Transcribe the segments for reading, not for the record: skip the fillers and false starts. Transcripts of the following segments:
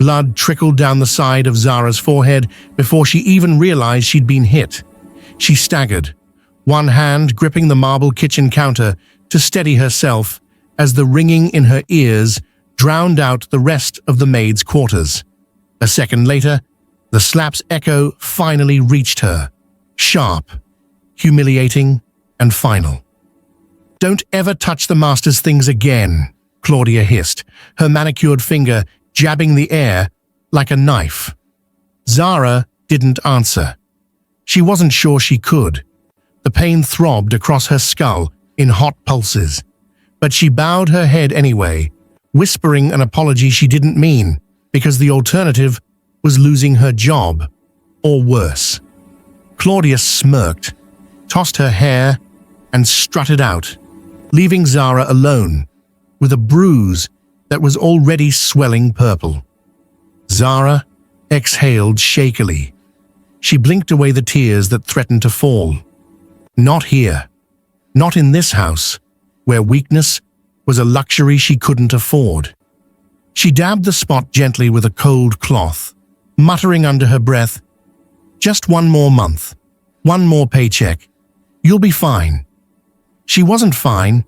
Blood trickled down the side of Zara's forehead before she even realized she'd been hit. She staggered, one hand gripping the marble kitchen counter to steady herself as the ringing in her ears drowned out the rest of the maid's quarters. A second later, the slap's echo finally reached her, sharp, humiliating, and final. "Don't ever touch the master's things again," Claudia hissed, her manicured finger jabbing the air like a knife. Zara didn't answer. She wasn't sure she could. The pain throbbed across her skull in hot pulses, but she bowed her head anyway, whispering an apology she didn't mean, because the alternative was losing her job, or worse. Claudia smirked, tossed her hair, and strutted out, leaving Zara alone, with a bruise that was already swelling purple. Zara exhaled shakily. She blinked away the tears that threatened to fall. Not here. Not in this house, where weakness was a luxury she couldn't afford. She dabbed the spot gently with a cold cloth, muttering under her breath, "Just one more month. One more paycheck. You'll be fine." She wasn't fine,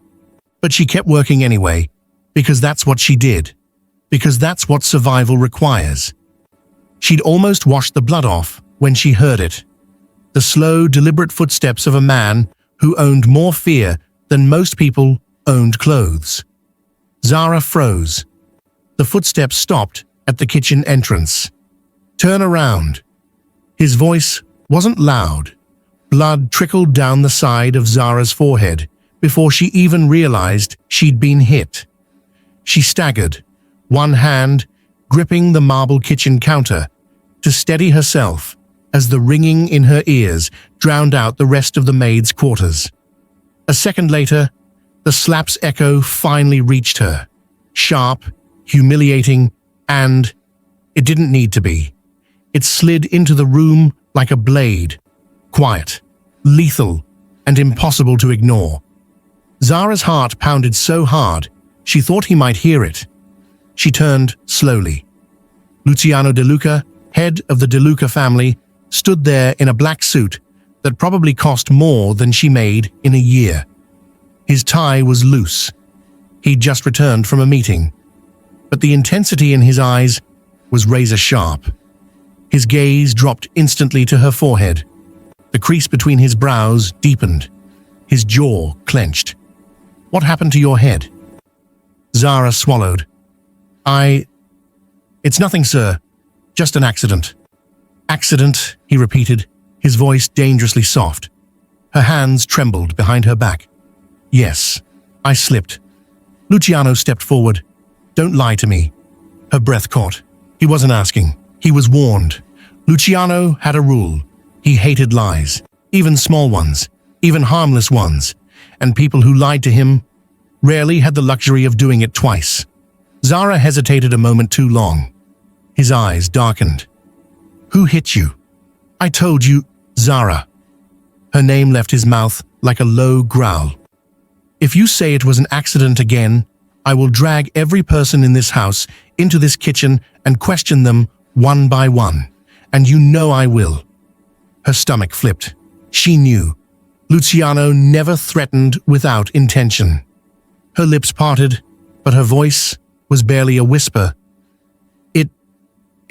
but she kept working anyway, because that's what she did, because that's what survival requires. She'd almost washed the blood off when she heard it. The slow, deliberate footsteps of a man who owned more fear than most people owned clothes. Zara froze. The footsteps stopped at the kitchen entrance. "Turn around." His voice wasn't loud. Blood trickled down the side of Zara's forehead before she even realized she'd been hit. She staggered, one hand gripping the marble kitchen counter to steady herself as the ringing in her ears drowned out the rest of the maid's quarters. A second later, the slap's echo finally reached her, sharp, humiliating, and it didn't need to be. It slid into the room like a blade, quiet, lethal, and impossible to ignore. Zara's heart pounded so hard she thought he might hear it. She turned slowly. Luciano De Luca, head of the De Luca family, stood there in a black suit that probably cost more than she made in a year. His tie was loose. He'd just returned from a meeting, but the intensity in his eyes was razor-sharp. His gaze dropped instantly to her forehead. The crease between his brows deepened. His jaw clenched. "What happened to your head?" Zara swallowed. It's nothing, sir. Just an accident." "Accident," he repeated, his voice dangerously soft. Her hands trembled behind her back. "Yes, I slipped." Luciano stepped forward. "Don't lie to me." Her breath caught. He wasn't asking. He was warned. Luciano had a rule. He hated lies, even small ones, even harmless ones, and people who lied to him rarely had the luxury of doing it twice. Zara hesitated a moment too long. His eyes darkened. "Who hit you?" "I told you, Zara." Her name left his mouth like a low growl. "If you say it was an accident again, I will drag every person in this house into this kitchen and question them one by one, and you know I will." Her stomach flipped. She knew. Luciano never threatened without intention. Her lips parted, but her voice was barely a whisper.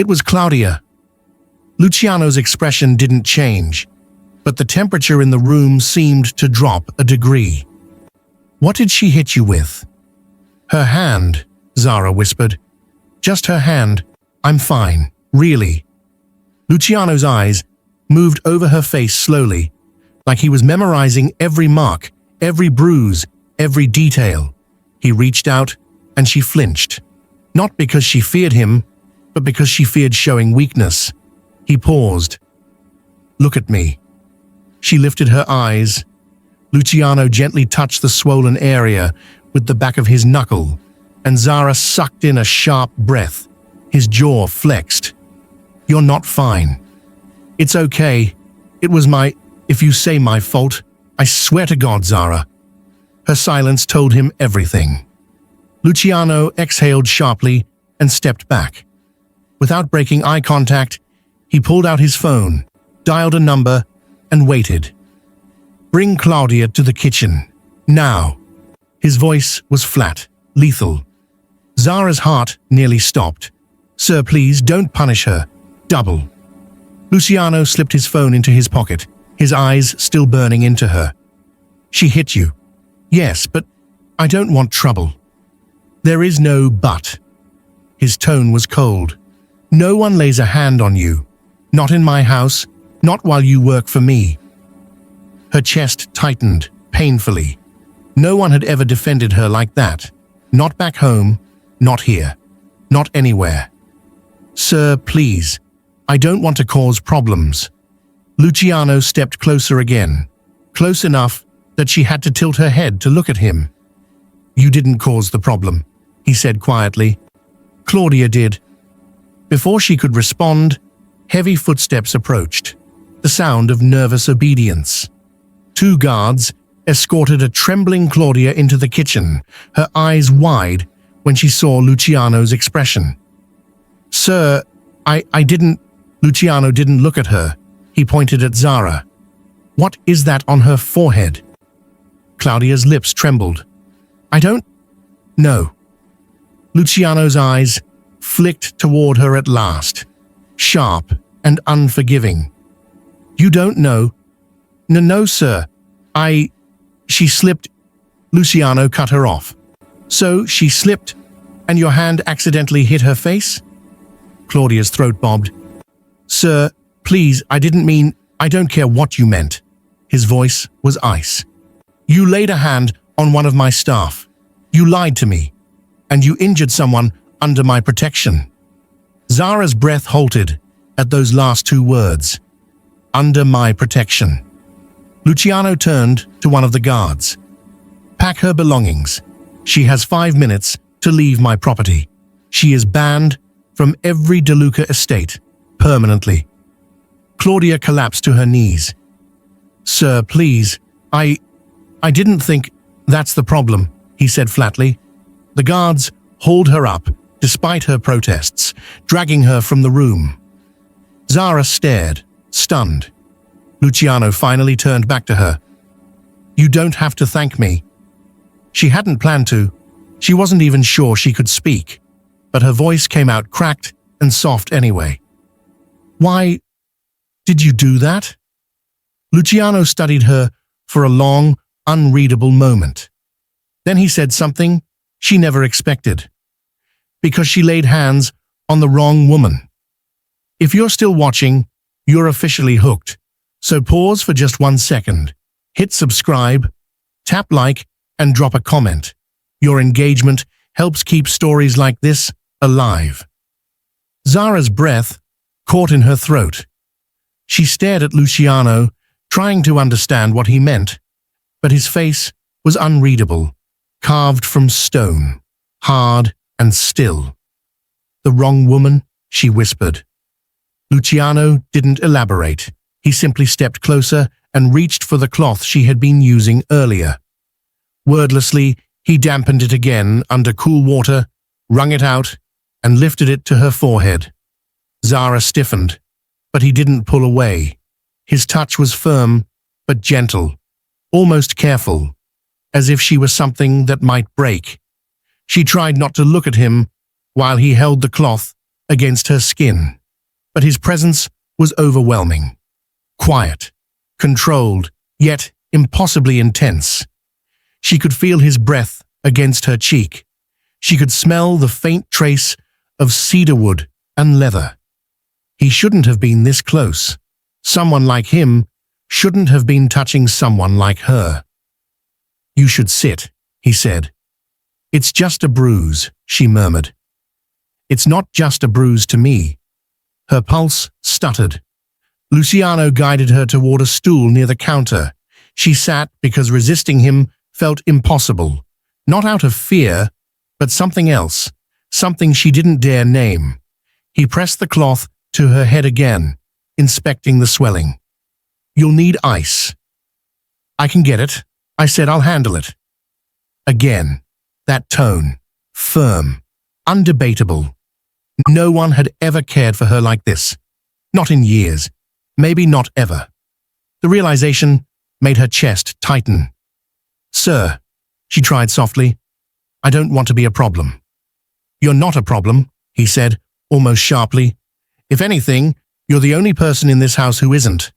It was Claudia." Luciano's expression didn't change, but the temperature in the room seemed to drop a degree. "What did she hit you with?" "Her hand," Zara whispered. "Just her hand. I'm fine, really." Luciano's eyes moved over her face slowly, like he was memorizing every mark, every bruise, every detail. He reached out, and she flinched. Not because she feared him, but because she feared showing weakness. He paused. "Look at me." She lifted her eyes. Luciano gently touched the swollen area with the back of his knuckle, and Zara sucked in a sharp breath. His jaw flexed. "You're not fine." "It's okay. If you say my fault, I swear to God, Zara." Her silence told him everything. Luciano exhaled sharply and stepped back. Without breaking eye contact, he pulled out his phone, dialed a number, and waited. "Bring Claudia to the kitchen. Now." His voice was flat, lethal. Zara's heart nearly stopped. "Sir, please, don't punish her. Double." Luciano slipped his phone into his pocket, his eyes still burning into her. "She hit you." "Yes, but I don't want trouble." "There is no but." His tone was cold. "No one lays a hand on you. Not in my house, not while you work for me." Her chest tightened, painfully. No one had ever defended her like that. Not back home, not here, not anywhere. "Sir, please, I don't want to cause problems." Luciano stepped closer again, close enough that she had to tilt her head to look at him. "You didn't cause the problem," he said quietly. "Claudia did." Before she could respond, heavy footsteps approached, the sound of nervous obedience. 2 guards escorted a trembling Claudia into the kitchen, her eyes wide when she saw Luciano's expression. "Sir, I didn't—" Luciano didn't look at her. He pointed at Zara. "What is that on her forehead?" Claudia's lips trembled. "I don't know." Luciano's eyes flicked toward her at last, sharp and unforgiving. "You don't know?" No, sir. She slipped." Luciano cut her off. "So she slipped, and your hand accidentally hit her face?" Claudia's throat bobbed. "Sir, please, I didn't mean— I don't care what you meant." His voice was ice. "You laid a hand on one of my staff. You lied to me. And you injured someone under my protection." Zara's breath halted at those last 2 words. "Under my protection." Luciano turned to one of the guards. "Pack her belongings. She has 5 minutes to leave my property. She is banned from every DeLuca estate, permanently." Claudia collapsed to her knees. "Sir, please, I didn't think—" "That's the problem," he said flatly. The guards hauled her up, despite her protests, dragging her from the room. Zara stared, stunned. Luciano finally turned back to her. "You don't have to thank me." She hadn't planned to. She wasn't even sure she could speak, but her voice came out cracked and soft anyway. "Why did you do that?" Luciano studied her for a long, unreadable moment. Then he said something she never expected. "Because she laid hands on the wrong woman." If you're still watching, you're officially hooked. So pause for just 1 second. Hit subscribe, tap like, and drop a comment. Your engagement helps keep stories like this alive. Zara's breath caught in her throat. She stared at Luciano, trying to understand what he meant, but his face was unreadable, carved from stone, hard and still. "The wrong woman," she whispered. Luciano didn't elaborate. He simply stepped closer and reached for the cloth she had been using earlier. Wordlessly, he dampened it again under cool water, wrung it out, and lifted it to her forehead. Zara stiffened, but he didn't pull away. His touch was firm, but gentle, almost careful, as if she was something that might break. She tried not to look at him while he held the cloth against her skin, but his presence was overwhelming. Quiet, controlled, yet impossibly intense. She could feel his breath against her cheek. She could smell the faint trace of cedarwood and leather. He shouldn't have been this close. Someone like him shouldn't have been touching someone like her. "You should sit," he said. "It's just a bruise," she murmured. "It's not just a bruise to me." Her pulse stuttered. Luciano guided her toward a stool near the counter. She sat because resisting him felt impossible, not out of fear, but something else, something she didn't dare name. He pressed the cloth to her head again, inspecting the swelling. "You'll need ice." "I can get it," I said. "I'll handle it." Again, that tone, firm, undebatable. No one had ever cared for her like this. Not in years. Maybe not ever. The realization made her chest tighten. "Sir," she tried softly, "I don't want to be a problem." "You're not a problem," he said, almost sharply. "If anything, you're the only person in this house who isn't."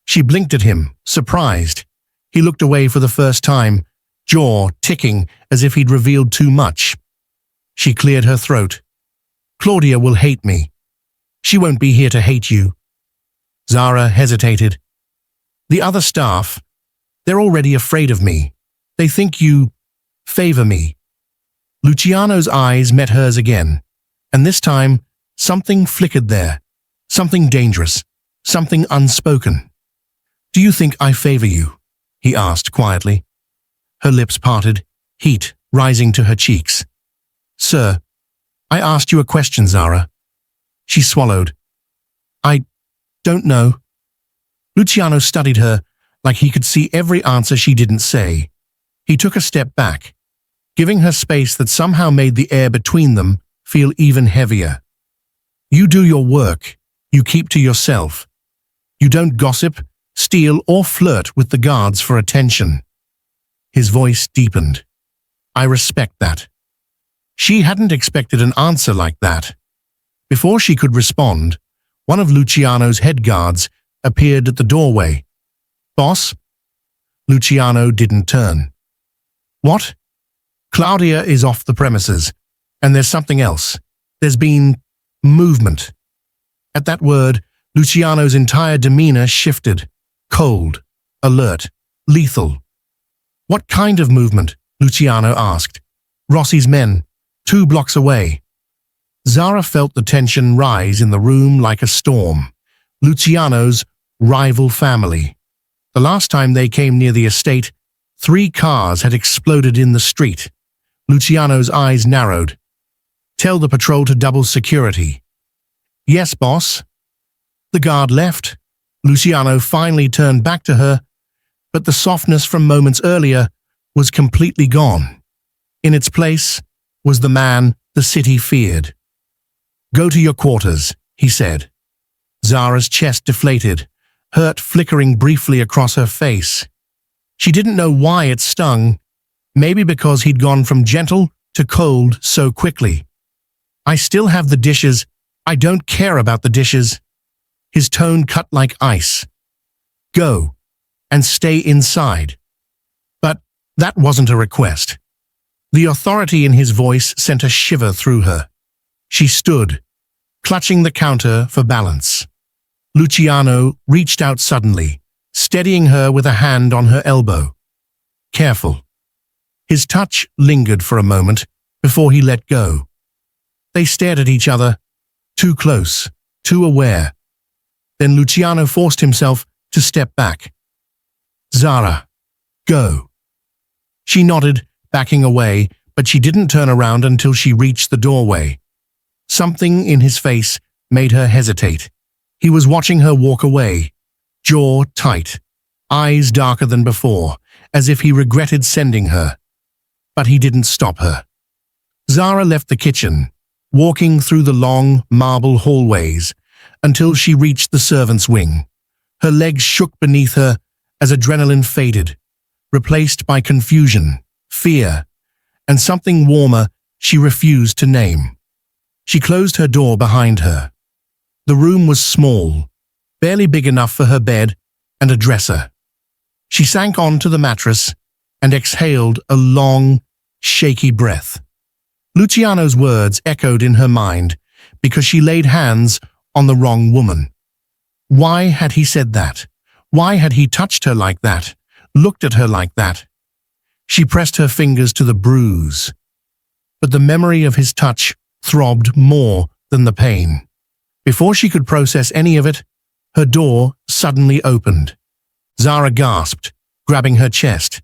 She blinked at him, surprised. He looked away for the first time, jaw ticking as if he'd revealed too much. She cleared her throat. "Claudia will hate me." "She won't be here to hate you." Zara hesitated. "The other staff, they're already afraid of me. They think you favor me." Luciano's eyes met hers again, and this time something flickered there, something dangerous, something unspoken. "Do you think I favor you?" he asked quietly. Her lips parted, heat rising to her cheeks. "Sir, I asked you a question, Zara." She swallowed. "I don't know." Luciano studied her like he could see every answer she didn't say. He took a step back, giving her space that somehow made the air between them feel even heavier. "You do your work. You keep to yourself. You don't gossip, steal, or flirt with the guards for attention." His voice deepened. "I respect that." She hadn't expected an answer like that. Before she could respond, one of Luciano's head guards appeared at the doorway. "Boss?" Luciano didn't turn. "What?" "Claudia is off the premises, and there's something else. There's been movement." At that word, Luciano's entire demeanor shifted. Cold, alert, lethal. "What kind of movement?" Luciano asked. "Rossi's men, 2 blocks away." Zara felt the tension rise in the room like a storm. Luciano's rival family. The last time they came near the estate, 3 cars had exploded in the street. Luciano's eyes narrowed. "Tell the patrol to double security." "Yes, boss." The guard left. Luciano finally turned back to her, but the softness from moments earlier was completely gone. In its place was the man the city feared. "Go to your quarters," he said. Zara's chest deflated, hurt flickering briefly across her face. She didn't know why it stung, maybe because he'd gone from gentle to cold so quickly. "I still have the dishes. I don't care about the dishes." His tone cut like ice. "Go, and stay inside." But that wasn't a request. The authority in his voice sent a shiver through her. She stood, clutching the counter for balance. Luciano reached out suddenly, steadying her with a hand on her elbow. "Careful." His touch lingered for a moment before he let go. They stared at each other, too close, too aware. Then Luciano forced himself to step back. "Zara, go." She nodded, backing away, but she didn't turn around until she reached the doorway. Something in his face made her hesitate. He was watching her walk away, jaw tight, eyes darker than before, as if he regretted sending her. But he didn't stop her. Zara left the kitchen, walking through the long marble hallways until she reached the servants' wing. Her legs shook beneath her as adrenaline faded, replaced by confusion, fear, and something warmer she refused to name. She closed her door behind her. The room was small, barely big enough for her bed and a dresser. She sank onto the mattress and exhaled a long, shaky breath. Luciano's words echoed in her mind because she laid hands on the wrong woman. Why had he said that? Why had he touched her like that, looked at her like that? She pressed her fingers to the bruise, but the memory of his touch throbbed more than the pain. Before she could process any of it, her door suddenly opened. Zara gasped, grabbing her chest.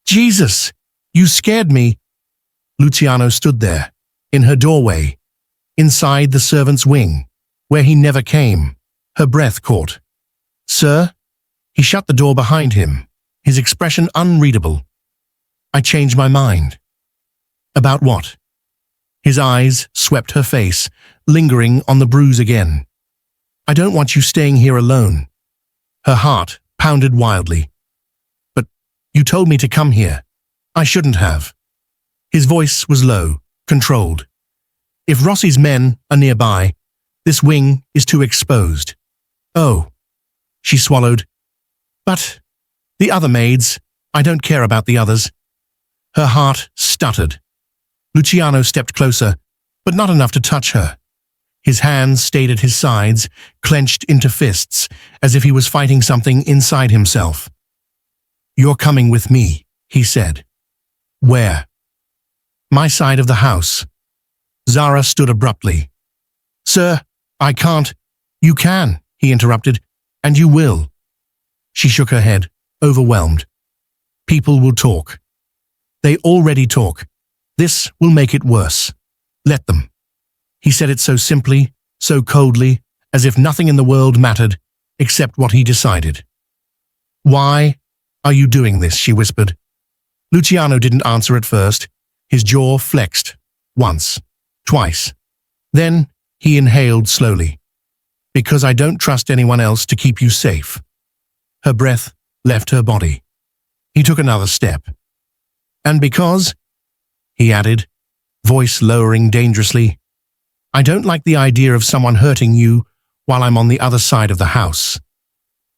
"Jesus, you scared me." Luciano stood there, in her doorway, inside the servants' wing, where he never came. Her breath caught. "Sir?" He shut the door behind him, his expression unreadable. "I changed my mind." "About what?" His eyes swept her face, lingering on the bruise again. I don't want you staying here alone. Her heart pounded wildly. But you told me to come here. I shouldn't have. His voice was low, controlled. If Rossi's men are nearby, this wing is too exposed. Oh, she swallowed. But the other maids, I don't care about the others. Her heart stuttered. Luciano stepped closer, but not enough to touch her. His hands stayed at his sides, clenched into fists, as if he was fighting something inside himself. You're coming with me, he said. Where? My side of the house. Zara stood abruptly. Sir, I can't. You can, he interrupted, and you will. She shook her head, overwhelmed. People will talk. They already talk. This will make it worse. Let them. He said it so simply, so coldly, as if nothing in the world mattered except what he decided. Why are you doing this? She whispered. Luciano didn't answer at first. His jaw flexed. Once. Twice. Then he inhaled slowly. Because I don't trust anyone else to keep you safe. Her breath left her body. He took another step. And because, he added, voice lowering dangerously, I don't like the idea of someone hurting you while I'm on the other side of the house.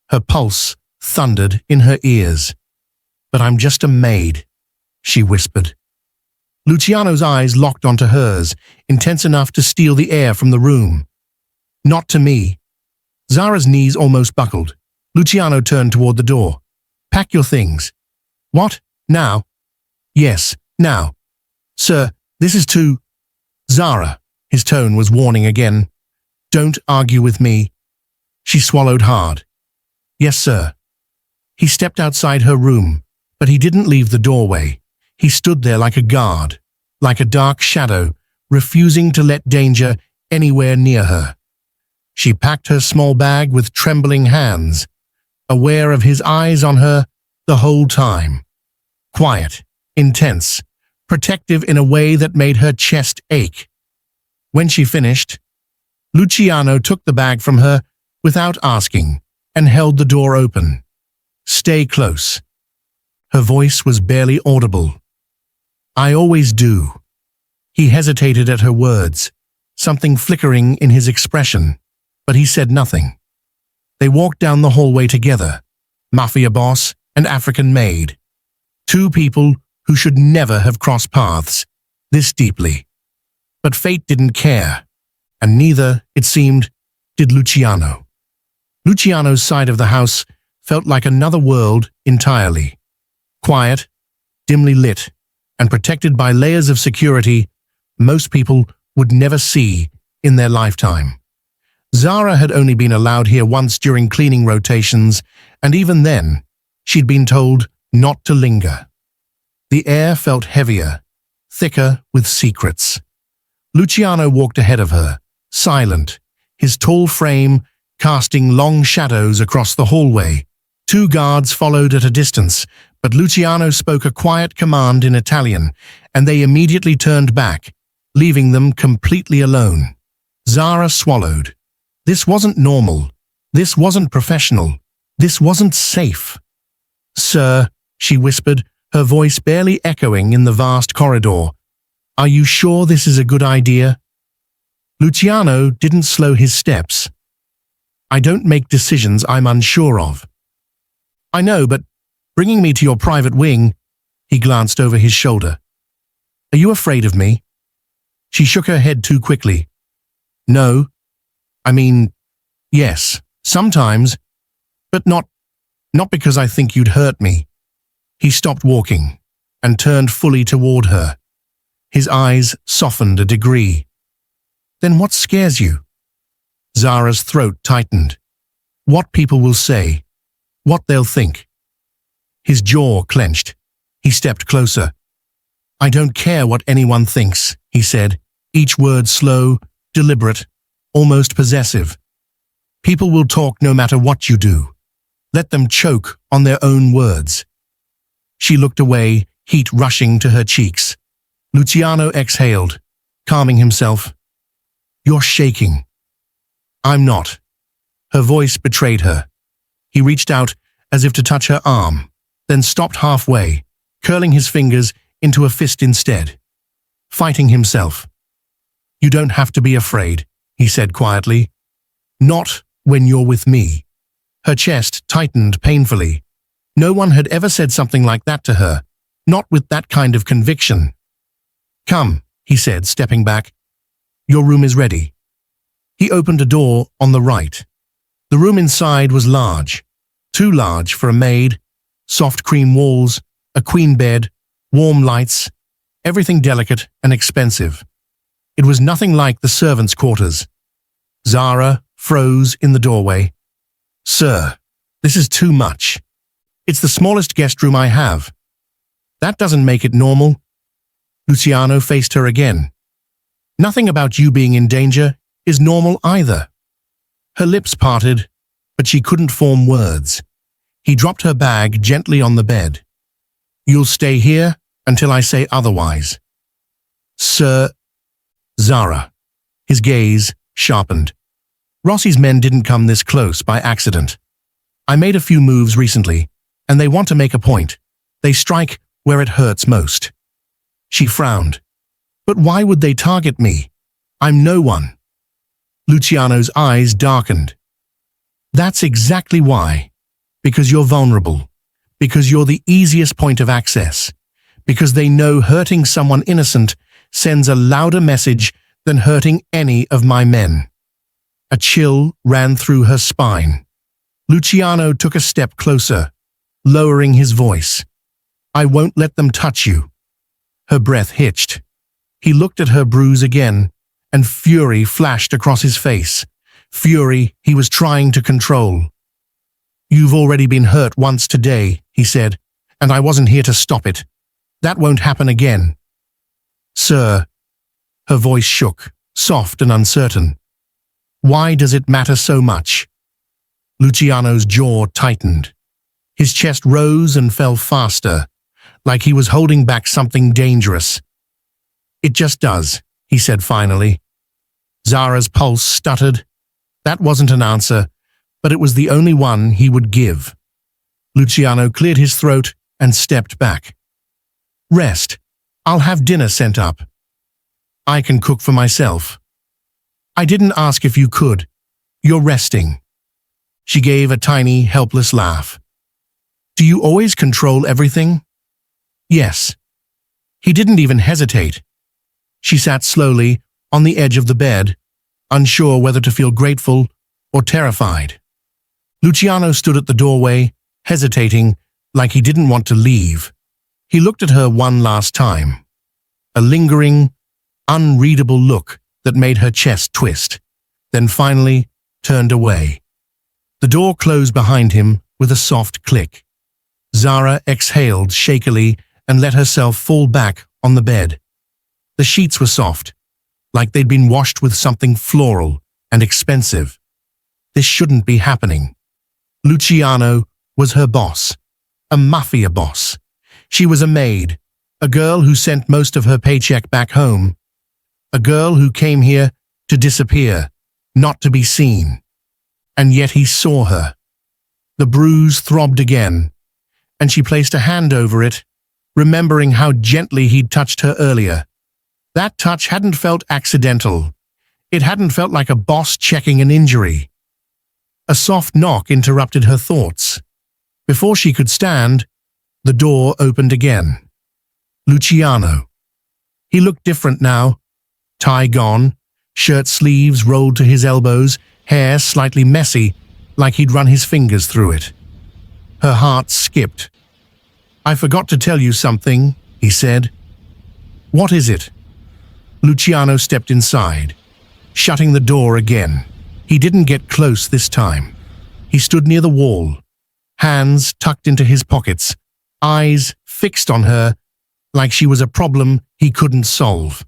Her pulse thundered in her ears. But I'm just a maid, she whispered. Luciano's eyes locked onto hers, intense enough to steal the air from the room. Not to me. Zara's knees almost buckled. Luciano turned toward the door. Pack your things. What? Now? Yes, now. Sir, this is too… Zara. His tone was warning again. Don't argue with me. She swallowed hard. Yes, sir. He stepped outside her room, but he didn't leave the doorway. He stood there like a guard, like a dark shadow, refusing to let danger anywhere near her. She packed her small bag with trembling hands, aware of his eyes on her the whole time. Quiet, intense, protective in a way that made her chest ache. When she finished, Luciano took the bag from her without asking and held the door open. Stay close. Her voice was barely audible. I always do. He hesitated at her words, something flickering in his expression, but he said nothing. They walked down the hallway together, Mafia boss and African maid. Two people who should never have crossed paths this deeply. But fate didn't care, and neither, it seemed, did Luciano. Luciano's side of the house felt like another world entirely. Quiet, dimly lit, and protected by layers of security most people would never see in their lifetime. Zara had only been allowed here once during cleaning rotations, and even then, she'd been told not to linger. The air felt heavier, thicker with secrets. Luciano walked ahead of her, silent, his tall frame casting long shadows across the hallway. Two guards followed at a distance, but Luciano spoke a quiet command in Italian, and they immediately turned back, leaving them completely alone. Zara swallowed. This wasn't normal. This wasn't professional. This wasn't safe. Sir, she whispered, her voice barely echoing in the vast corridor. Are you sure this is a good idea? Luciano didn't slow his steps. I don't make decisions I'm unsure of. I know, but bringing me to your private wing, he glanced over his shoulder. Are you afraid of me? She shook her head too quickly. No. I mean, yes, sometimes, but not because I think you'd hurt me. He stopped walking and turned fully toward her. His eyes softened a degree. Then what scares you? Zara's throat tightened. What people will say. What they'll think. His jaw clenched. He stepped closer. I don't care what anyone thinks, he said, each word slow, deliberate, almost possessive. People will talk no matter what you do. Let them choke on their own words. She looked away, heat rushing to her cheeks. Luciano exhaled. calming himself. "You're shaking." "I'm not." Her voice betrayed her. He reached out as if to touch her arm, then stopped halfway, curling his fingers into a fist instead. Fighting himself. "You don't have to be afraid," he said quietly. "Not when you're with me." Her chest tightened painfully. No one had ever said something like that to her, not with that kind of conviction. "Come," he said, stepping back. "Your room is ready." He opened a door on the right. The room inside was large, too large for a maid, soft cream walls, a queen bed, warm lights, everything delicate and expensive. It was nothing like the servants' quarters. Zara froze in the doorway. "Sir, this is too much. It's the smallest guest room I have. That doesn't make it normal." Luciano faced her again. "Nothing about you being in danger is normal either." Her lips parted, but she couldn't form words. He dropped her bag gently on the bed. "You'll stay here until I say otherwise." "Sir..." "Zara." His gaze sharpened. "Rossi's men didn't come this close by accident. I made a few moves recently, and they want to make a point. They strike where it hurts most." She frowned. "But why would they target me? I'm no one." Luciano's eyes darkened. "That's exactly why. Because you're vulnerable. Because you're the easiest point of access. Because they know hurting someone innocent sends a louder message than hurting any of my men." A chill ran through her spine. Luciano took a step closer, lowering his voice. "I won't let them touch you." Her breath hitched. He looked at her bruise again, and fury flashed across his face. Fury he was trying to control. "You've already been hurt once today," he said, "and I wasn't here to stop it. That won't happen again." "Sir." Her voice shook, soft and uncertain. "Why does it matter so much?" Luciano's jaw tightened. His chest rose and fell faster, like he was holding back something dangerous. "It just does," he said finally. Zara's pulse stuttered. That wasn't an answer, but it was the only one he would give. Luciano cleared his throat and stepped back. "Rest. I'll have dinner sent up. I can cook for myself." "I didn't ask if you could. You're resting." She gave a tiny, helpless laugh. "Do you always control everything?" "Yes." He didn't even hesitate. She sat slowly on the edge of the bed, unsure whether to feel grateful or terrified. Luciano stood at the doorway, hesitating, like he didn't want to leave. He looked at her one last time. A lingering, unreadable look that made her chest twist, then finally turned away. The door closed behind him with a soft click. Zara exhaled shakily and let herself fall back on the bed. The sheets were soft, like they'd been washed with something floral and expensive. This shouldn't be happening. Luciano was her boss, a Mafia boss. She was a maid, a girl who sent most of her paycheck back home, a girl who came here to disappear, not to be seen. And yet he saw her. The bruise throbbed again, and she placed a hand over it, remembering how gently he'd touched her earlier. That touch hadn't felt accidental. It hadn't felt like a boss checking an injury. A soft knock interrupted her thoughts. Before she could stand, the door opened again. Luciano. He looked different now. Tie gone, shirt sleeves rolled to his elbows, hair slightly messy, like he'd run his fingers through it. Her heart skipped. "I forgot to tell you something," he said. "What is it?" Luciano stepped inside, shutting the door again. He didn't get close this time. He stood near the wall, hands tucked into his pockets, eyes fixed on her like she was a problem he couldn't solve.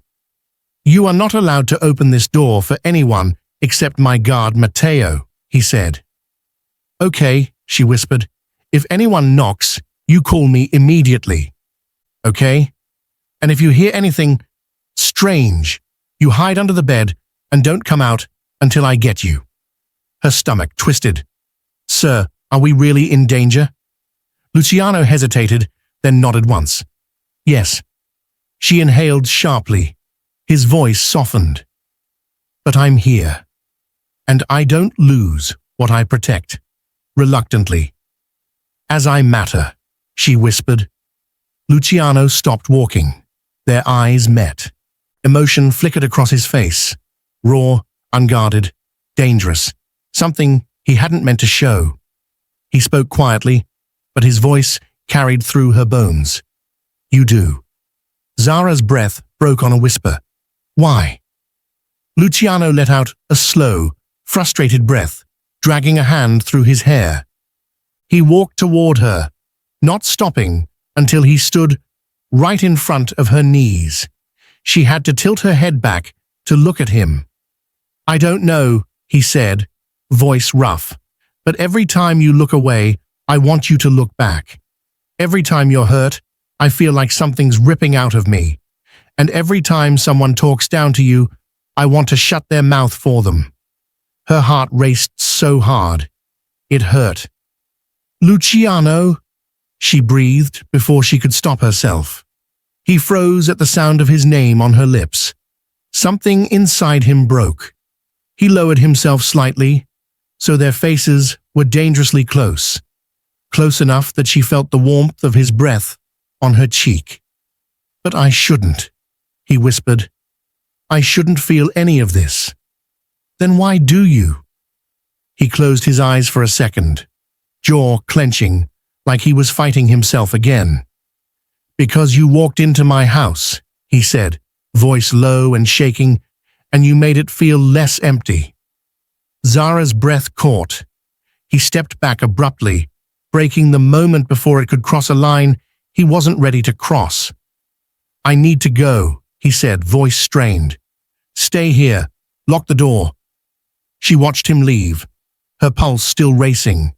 "You are not allowed to open this door for anyone except my guard Matteo," he said. "Okay," she whispered. "If anyone knocks, you call me immediately. Okay? And if you hear anything strange, You hide under the bed and don't come out until I get you." Her stomach twisted. "Sir, are we really in danger?" Luciano hesitated, then nodded once. "Yes." She inhaled sharply. His voice softened. "But I'm here. And I don't lose what I protect." Reluctantly. "As I matter," she whispered. Luciano stopped walking. Their eyes met. Emotion flickered across his face. Raw, unguarded, dangerous. Something he hadn't meant to show. He spoke quietly, but his voice carried through her bones. "You do." Zara's breath broke on a whisper. "Why?" Luciano let out a slow, frustrated breath, dragging a hand through his hair. He walked toward her, not stopping until he stood right in front of her knees. She had to tilt her head back to look at him. "I don't know," he said, voice rough, "but every time you look away, I want you to look back. Every time you're hurt, I feel like something's ripping out of me. And every time someone talks down to you, I want to shut their mouth for them." Her heart raced so hard. It hurt. "Luciano," she breathed before she could stop herself. He froze at the sound of his name on her lips. Something inside him broke. He lowered himself slightly, so their faces were dangerously close. Close enough that she felt the warmth of his breath on her cheek. "But I shouldn't," he whispered. "I shouldn't feel any of this." "Then why do you?" He closed his eyes for a second, jaw clenching like he was fighting himself again. "Because you walked into my house," he said, voice low and shaking, "and you made it feel less empty." Zara's breath caught. He stepped back abruptly, breaking the moment before it could cross a line he wasn't ready to cross. "I need to go," he said, voice strained. "Stay here. Lock the door." She watched him leave, her pulse still racing.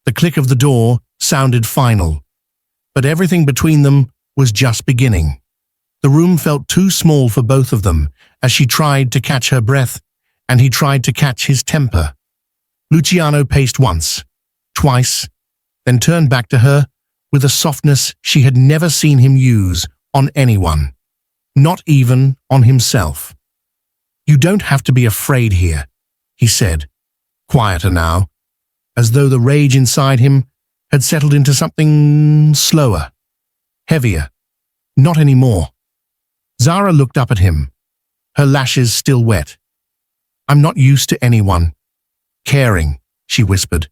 The click of the door sounded final. But everything between them was just beginning. The room felt too small for both of them as she tried to catch her breath, and he tried to catch his temper. Luciano paced once, twice, then turned back to her with a softness she had never seen him use on anyone, not even on himself. "You don't have to be afraid here," he said, quieter now, as though the rage inside him had settled into something slower, heavier. "Not anymore." Zara looked up at him, her lashes still wet. "I'm not used to anyone caring," she whispered.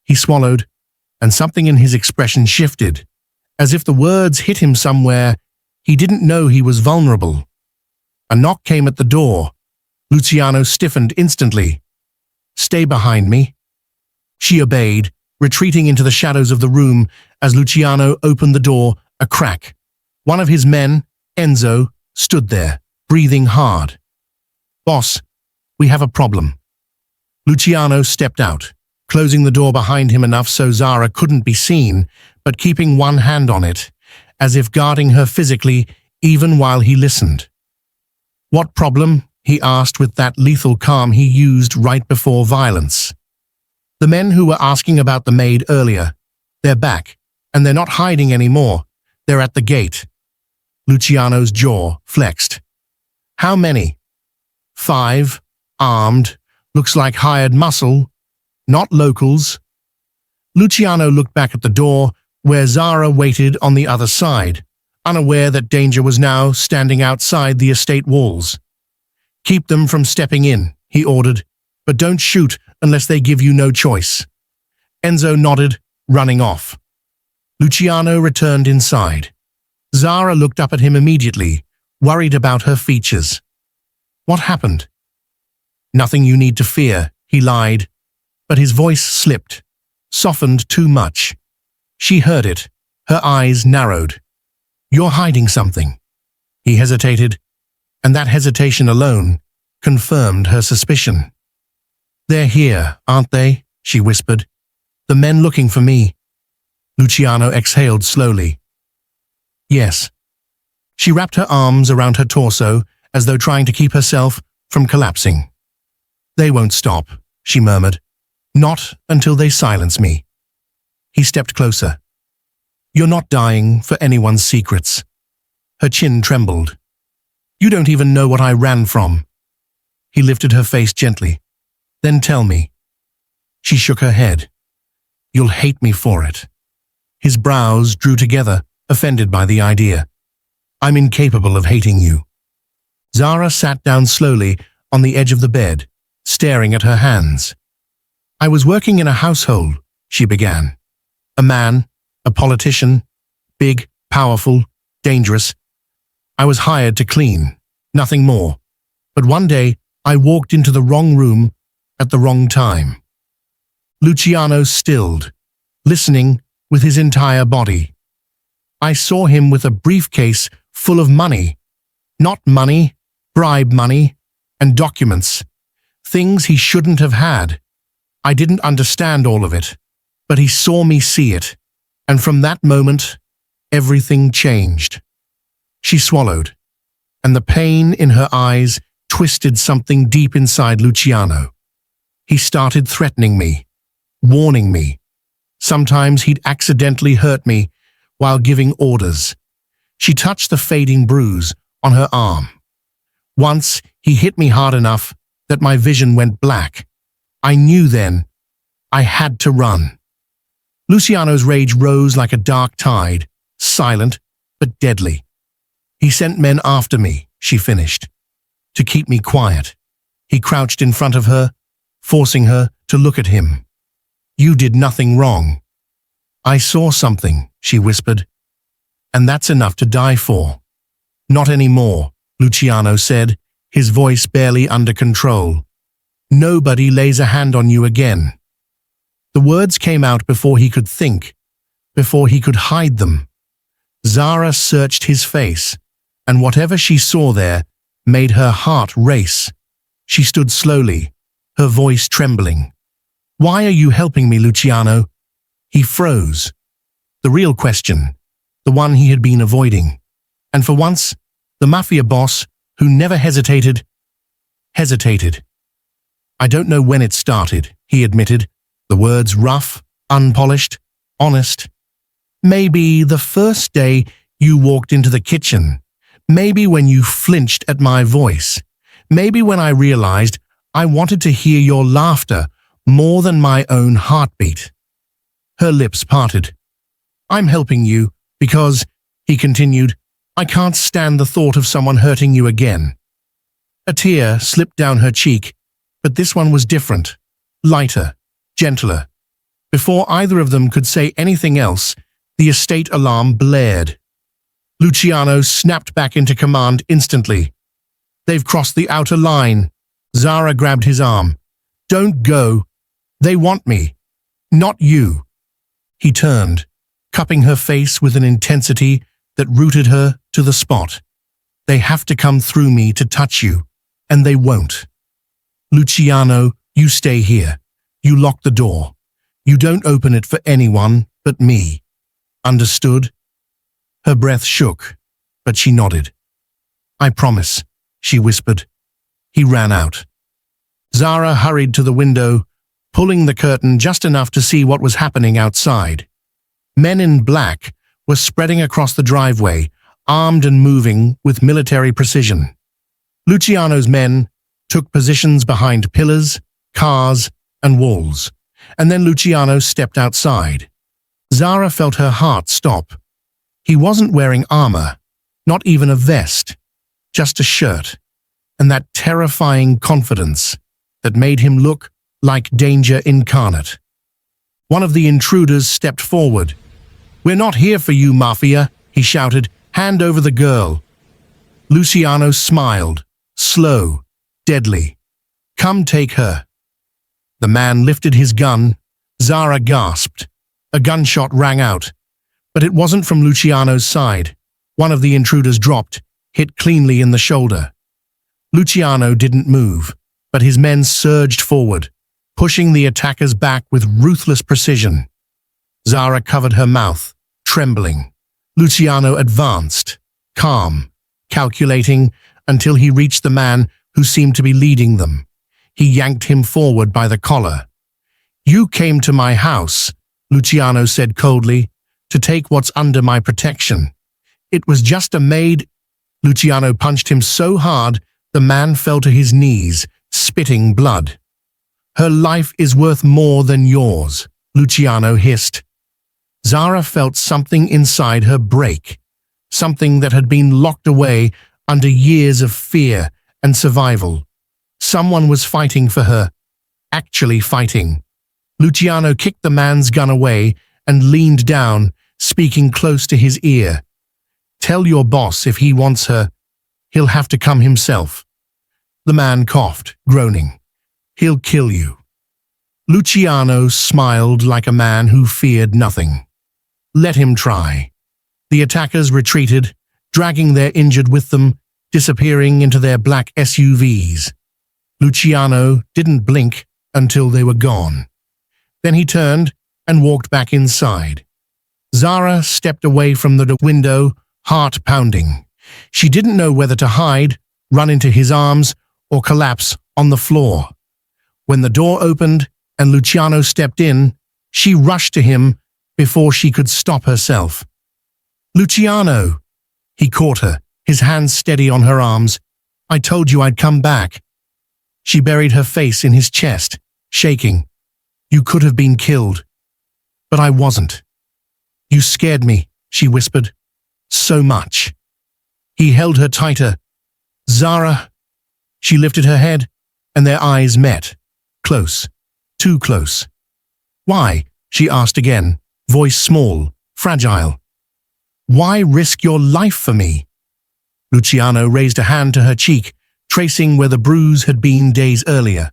He swallowed, and something in his expression shifted, as if the words hit him somewhere he didn't know he was vulnerable. A knock came at the door. Luciano stiffened instantly. "Stay behind me." She obeyed, retreating into the shadows of the room as Luciano opened the door a crack. One of his men, Enzo, stood there, breathing hard. "Boss, we have a problem." Luciano stepped out, closing the door behind him enough so Zara couldn't be seen, but keeping one hand on it, as if guarding her physically even while he listened. "What problem?" he asked with that lethal calm he used right before violence. "The men who were asking about the maid earlier, they're back, and they're not hiding anymore. They're at the gate." Luciano's jaw flexed. "How many?" "5, armed, looks like hired muscle, not locals." Luciano looked back at the door, where Zara waited on the other side, unaware that danger was now standing outside the estate walls. "Keep them from stepping in," he ordered, "but don't shoot unless they give you no choice." Enzo nodded, running off. Luciano returned inside. Zara looked up at him immediately, worried about her features. "What happened?" "Nothing you need to fear," he lied, but his voice slipped, softened too much. She heard it, her eyes narrowed. "You're hiding something." He hesitated, and that hesitation alone confirmed her suspicion. "They're here, aren't they?" she whispered. "The men looking for me." Luciano exhaled slowly. "Yes." She wrapped her arms around her torso as though trying to keep herself from collapsing. "They won't stop," she murmured. "Not until they silence me." He stepped closer. "You're not dying for anyone's secrets." Her chin trembled. "You don't even know what I ran from." He lifted her face gently. "Then tell me." She shook her head. "You'll hate me for it." His brows drew together, offended by the idea. "I'm incapable of hating you." Zara sat down slowly on the edge of the bed, staring at her hands. "I was working in a household," she began. "A man, a politician, big, powerful, dangerous. I was hired to clean, nothing more. But one day, I walked into the wrong room at the wrong time." Luciano stilled, listening with his entire body. "I saw him with a briefcase full of money. Not money, bribe money, and documents. Things he shouldn't have had. I didn't understand all of it, but he saw me see it. And from that moment, everything changed." She swallowed, and the pain in her eyes twisted something deep inside Luciano. He started threatening me, warning me. Sometimes he'd accidentally hurt me while giving orders. She touched the fading bruise on her arm. Once he hit me hard enough that my vision went black. I knew then I had to run. Luciano's rage rose like a dark tide, silent but deadly. "He sent men after me," she finished, "to keep me quiet." He crouched in front of her, forcing her to look at him. "You did nothing wrong." "I saw something," she whispered, "and that's enough to die for." "Not anymore," Luciano said, his voice barely under control. "Nobody lays a hand on you again." The words came out before he could think, before he could hide them. Zara searched his face, and whatever she saw there made her heart race. She stood slowly, her voice trembling. "Why are you helping me, Luciano?" He froze. The real question, the one he had been avoiding. And for once, the Mafia boss, who never hesitated. "I don't know when it started," he admitted, the words rough, unpolished, honest. "Maybe the first day you walked into the kitchen. Maybe when you flinched at my voice. Maybe when I realized I wanted to hear your laughter more than my own heartbeat." Her lips parted. "I'm helping you because," he continued, "I can't stand the thought of someone hurting you again." A tear slipped down her cheek, but this one was different, lighter, gentler. Before either of them could say anything else, the estate alarm blared. Luciano snapped back into command instantly. "They've crossed the outer line." Zara grabbed his arm. "Don't go. They want me. Not you." He turned, cupping her face with an intensity that rooted her to the spot. "They have to come through me to touch you, and they won't. Luciano, you stay here. You lock the door. You don't open it for anyone but me. Understood?" Her breath shook, but she nodded. "I promise," she whispered. He ran out. Zara hurried to the window, pulling the curtain just enough to see what was happening outside. Men in black were spreading across the driveway, armed and moving with military precision. Luciano's men took positions behind pillars, cars, and walls, and then Luciano stepped outside. Zara felt her heart stop. He wasn't wearing armor, not even a vest, just a shirt, and that terrifying confidence that made him look like danger incarnate. One of the intruders stepped forward. "We're not here for you, Mafia," he shouted. "Hand over the girl." Luciano smiled, slow, deadly. "Come take her." The man lifted his gun. Zara gasped. A gunshot rang out, but it wasn't from Luciano's side. One of the intruders dropped, hit cleanly in the shoulder. Luciano didn't move, but his men surged forward, pushing the attackers back with ruthless precision. Zara covered her mouth, trembling. Luciano advanced, calm, calculating, until he reached the man who seemed to be leading them. He yanked him forward by the collar. "You came to my house," Luciano said coldly, "to take what's under my protection. It was just a maid." Luciano punched him so hard the man fell to his knees, spitting blood. "Her life is worth more than yours," Luciano hissed. Zara felt something inside her break, something that had been locked away under years of fear and survival. Someone was fighting for her, actually fighting. Luciano kicked the man's gun away and leaned down, speaking close to his ear. "Tell your boss if he wants her, he'll have to come himself." The man coughed, groaning. "He'll kill you." Luciano smiled like a man who feared nothing. Let him try. The attackers retreated, dragging their injured with them, disappearing into their black SUVs. Luciano didn't blink until they were gone. Then he turned and walked back inside. Zara stepped away from the window, heart pounding. She didn't know whether to hide, run into his arms, or collapse on the floor. When the door opened and Luciano stepped in, she rushed to him before she could stop herself. "Luciano!" He caught her, his hands steady on her arms. "I told you I'd come back." She buried her face in his chest, shaking. "You could have been killed. But I wasn't." "You scared me," she whispered. "So much." He held her tighter. "Zara." She lifted her head, and their eyes met. Close. Too close. "Why?" she asked again, voice small, fragile. "Why risk your life for me?" Luciano raised a hand to her cheek, tracing where the bruise had been days earlier.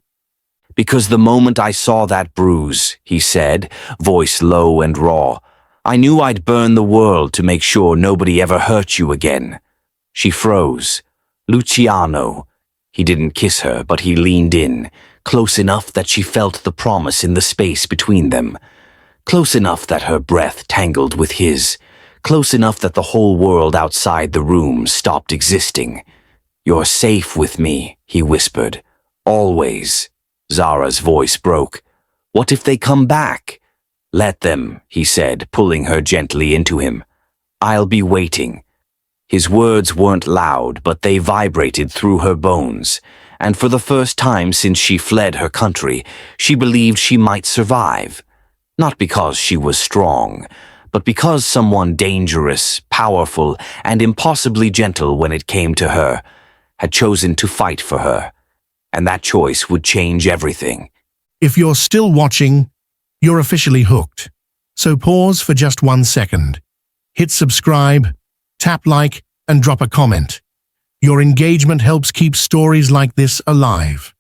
"Because the moment I saw that bruise," he said, voice low and raw, "I knew I'd burn the world to make sure nobody ever hurt you again." She froze. "Luciano." He didn't kiss her, but he leaned in, close enough that she felt the promise in the space between them. Close enough that her breath tangled with his. Close enough that the whole world outside the room stopped existing. "You're safe with me," he whispered. "Always." Zara's voice broke. "What if they come back?" "Let them," he said, pulling her gently into him. "I'll be waiting." His words weren't loud, but they vibrated through her bones, and for the first time since she fled her country, she believed she might survive. Not because she was strong, but because someone dangerous, powerful, and impossibly gentle when it came to her had chosen to fight for her. And that choice would change everything. If you're still watching, you're officially hooked. So pause for just 1 second. Hit subscribe, tap like, and drop a comment. Your engagement helps keep stories like this alive.